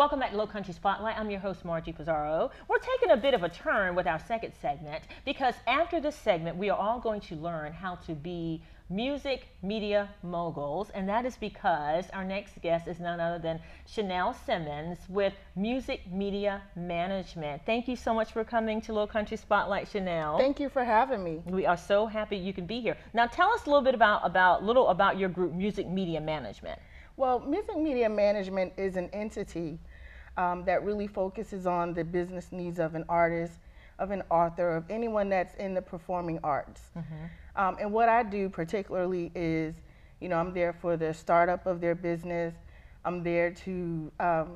Welcome back to Low Country Spotlight. I'm your host, Margie Pizarro. We're taking a bit of a turn with our second segment because after this segment, we are all going to learn how to be music media moguls, and that is because our next guest is none other than Chanel Simmons with Music Media Management. Thank you so much for coming to Low Country Spotlight, Chanel. Thank you for having me. We are so happy you can be here. Now tell us a little bit about your group, Music Media Management. Well, Music Media Management is an entity that really focuses on the business needs of an artist, of an author, of anyone that's in the performing arts. And what I do particularly is, I'm there for the startup of their business. I'm there to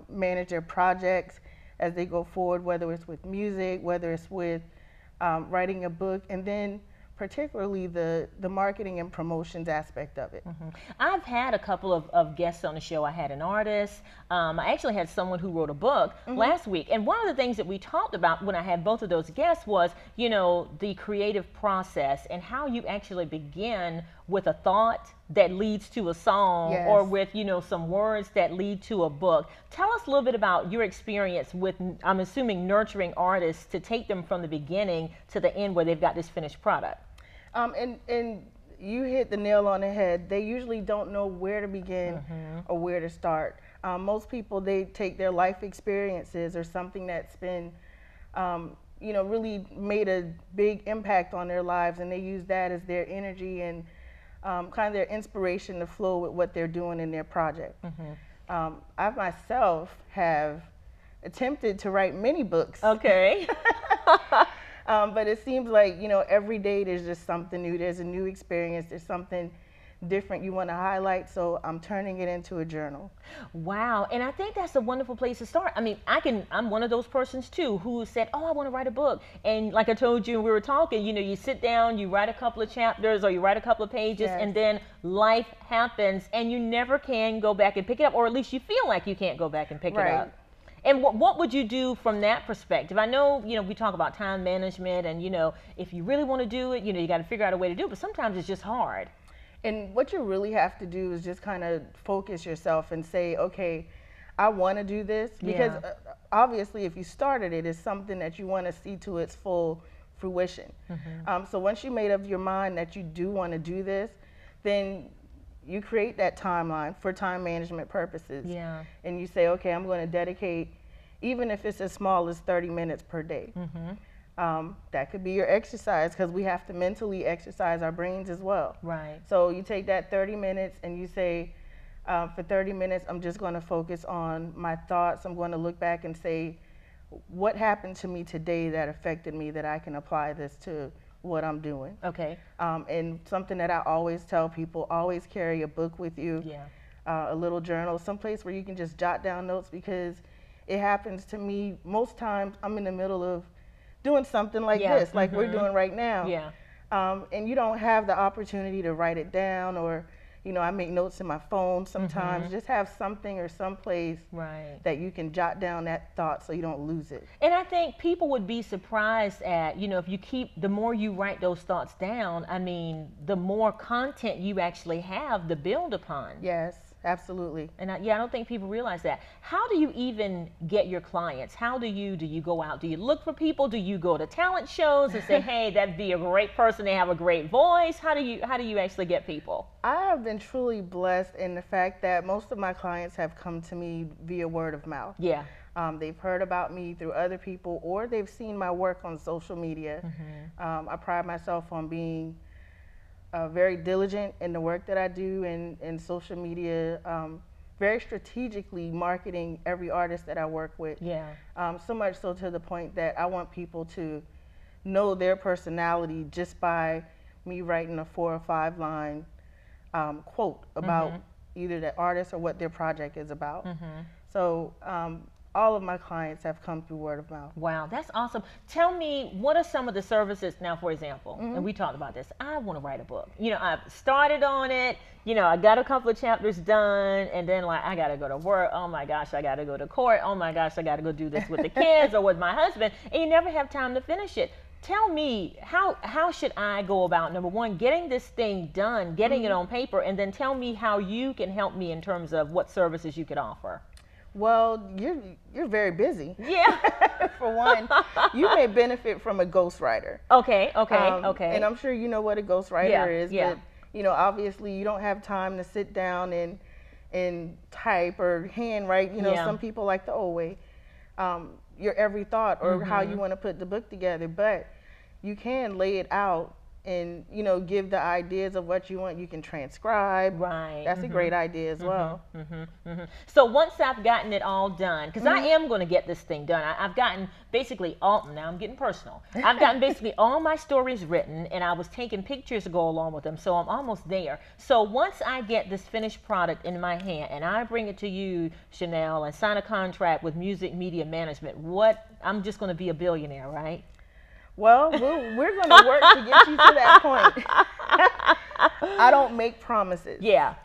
manage their projects as they go forward, whether it's with music, whether it's with writing a book, and then particularly the marketing and promotions aspect of it. I've had a couple of guests on the show. I had an artist. I actually had someone who wrote a book last week. And one of the things that we talked about when I had both of those guests was, the creative process and how you actually begin with a thought that leads to a song, or with, some words that lead to a book. Tell us a little bit about your experience with, I'm assuming, nurturing artists to take them from the beginning to the end where they've got this finished product. And you hit the nail on the head. They usually don't know where to begin or where to start. Most people, they take their life experiences or something that's been, really made a big impact on their lives, and they use that as their energy and kind of their inspiration to flow with what they're doing in their project. I myself have attempted to write many books. Okay. But it seems like, every day there's just something new. There's a new experience. There's something different you want to highlight. So I'm turning it into a journal. Wow. And I think that's a wonderful place to start. I mean, I'm one of those persons too who said, oh, I want to write a book. And like I told you when we were talking, you sit down, you write a couple of chapters or you write a couple of pages, and then life happens and you never can go back and pick it up, or at least you feel like you can't go back and pick it up. And what would you do from that perspective? I know, we talk about time management and, if you really want to do it, you got to figure out a way to do it, but sometimes it's just hard. And what you really have to do is just kind of focus yourself and say, okay, I want to do this. Because obviously if you started it, it's something that you want to see to its full fruition. So once you made up your mind that you do want to do this, then you create that timeline for time management purposes. And you say, okay, I'm going to dedicate, even if it's as small as 30 minutes per day. That could be your exercise, because we have to mentally exercise our brains as well. So you take that 30 minutes and you say, for 30 minutes, I'm just going to focus on my thoughts. I'm going to look back and say, what happened to me today that affected me, that I can apply this to what I'm doing. And something that I always tell people, always carry a book with you, a little journal, someplace where you can just jot down notes, because it happens to me most times. I'm in the middle of doing something like this, like we're doing right now. And you don't have the opportunity to write it down, or I make notes in my phone sometimes. Just have something or someplace that you can jot down that thought so you don't lose it. And I think people would be surprised at, if you the more you write those thoughts down, I mean, the more content you actually have to build upon. Yes, absolutely. And I don't think people realize that. How do you even get your clients? How do you go out? Do you look for people? Do you go to talent shows and say, hey, that'd be a great person, they have a great voice? How do you actually get people? I have been truly blessed in the fact that most of my clients have come to me via word of mouth. They've heard about me through other people, or they've seen my work on social media. I pride myself on being very diligent in the work that I do in social media, very strategically marketing every artist that I work with. So much so to the point that I want people to know their personality just by me writing a 4 or 5 line quote about either the artist or what their project is about. So all of my clients have come through word of mouth. Wow, that's awesome. Tell me, what are some of the services now, for example, and we talked about this, I want to write a book. I've started on it, I got a couple of chapters done, and then I got to go to work. Oh my gosh, I got to go to court. Oh my gosh, I got to go do this with the kids or with my husband, and you never have time to finish it. Tell me, how should I go about, number one, getting this thing done, getting it on paper, and then tell me how you can help me in terms of what services you could offer. Well, you're very busy. Yeah. For one, you may benefit from a ghostwriter. Okay, okay. And I'm sure you know what a ghostwriter is, yeah. but you know, obviously you don't have time to sit down and type or handwrite. You know, Yeah. some people like the old way, your every thought or how you want to put the book together, but you can lay it out and, you know, give the ideas of what you want. You can transcribe. Right. That's a great idea as well. So once I've gotten it all done, because I am going to get this thing done, I've gotten basically all, now I'm getting personal, I've gotten basically all my stories written, and I was taking pictures to go along with them, so I'm almost there. So once I get this finished product in my hand and I bring it to you, Chanel, and sign a contract with Music Media Management, I'm just going to be a billionaire, right? Well, we're going to work to get you to that point. I don't make promises. Yeah.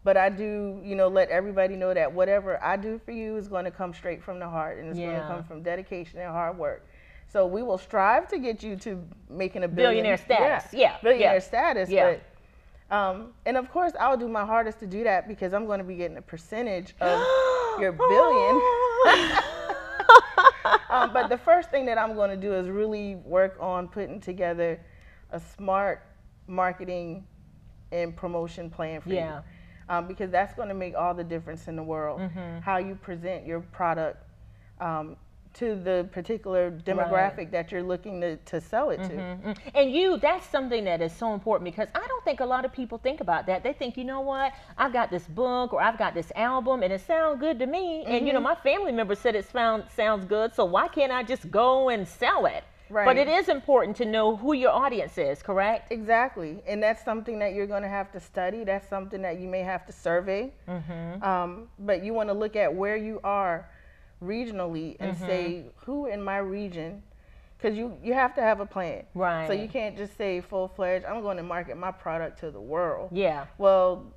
But I do, you know, let everybody know that whatever I do for you is going to come straight from the heart, and it's going to come from dedication and hard work. So we will strive to get you to making a billionaire status. Billionaire status. But, and of course, I'll do my hardest to do that because I'm going to be getting a percentage of your billion. But the first thing that I'm going to do is really work on putting together a smart marketing and promotion plan for you. Because that's going to make all the difference in the world. How you present your product to the particular demographic that you're looking to sell it to. And that's something that is so important, because I don't think a lot of people think about that. They think, you know what, I've got this book or I've got this album and it sounds good to me. And you know, my family member said it sounds good, so why can't I just go and sell it? Right. But it is important to know who your audience is, correct? Exactly. And that's something that you're going to have to study. That's something that you may have to survey. But you want to look at where you are regionally and say, who in my region, because you have to have a plan. Right. So you can't just say full-fledged, I'm going to market my product to the world. Yeah. Well,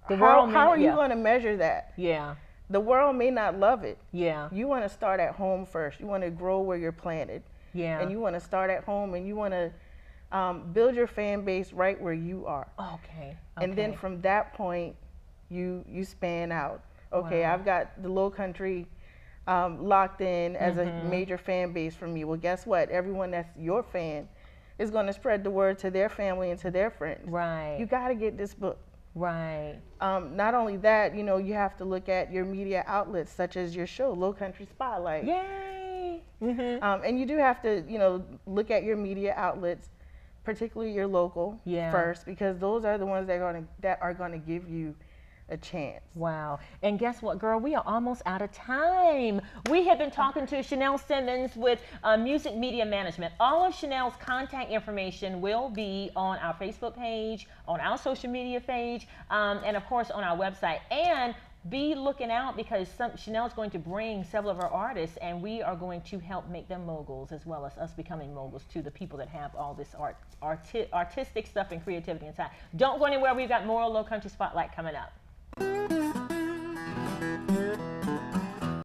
how are you going to measure that? Yeah. The world may not love it. Yeah. You want to start at home first. You want to grow where you're planted. Yeah. And you want to start at home, and you want to build your fan base right where you are. Okay. And then from that point, you span out. Okay, I've got the Low Country locked in as a major fan base for me. Well, guess what? Everyone that's your fan is going to spread the word to their family and to their friends. Right. You got to get this book. Right. Not only that, you know, you have to look at your media outlets, such as your show, Low Country Spotlight. Yay. And you do have to, you know, look at your media outlets, particularly your local first, because those are the ones that are going to give you a chance. Wow. And guess what, girl? We are almost out of time. We have been talking to Chanel Simmons with Music Media Management. All of Chanel's contact information will be on our Facebook page, on our social media page, and of course on our website. And be looking out, because Chanel's going to bring several of our artists, and we are going to help make them moguls, as well as us becoming moguls to the people that have all this artistic stuff and creativity inside. Don't go anywhere. We've got more Low Country Spotlight coming up.